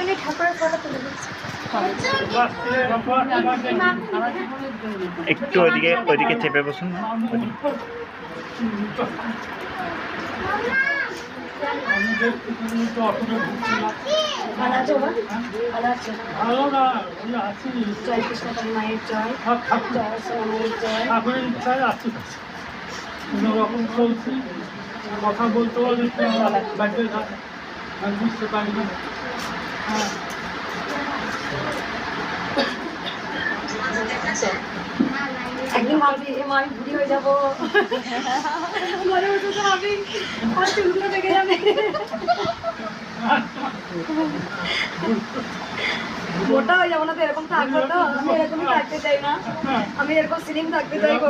আমি ঠাকুরের ফটো তুলে দিচ্ছি। একটু ওইদিকে চেপে বসুন না। জয় কৃষ্ণ মায়ের জয়, জয় সোনামায়ের জয়। ঠাকুরের ইচ্ছায় আসতে কোনোরকম চলছি, কথা বলতে বলতে বাড়িতে আমি বুঝতে পারি না। একদিন ভাবি আমি বুড়ি হয়ে যাবো, মনে হচ্ছে তো ভাবি আমার চুলগুলো দেখে যাবে। মোটা হয়ে যাবো না তো, এরকম থাকবো তো। আমি এরকমই থাকতে চাই না, আমি এরকম স্লিম থাকতে চাইবো।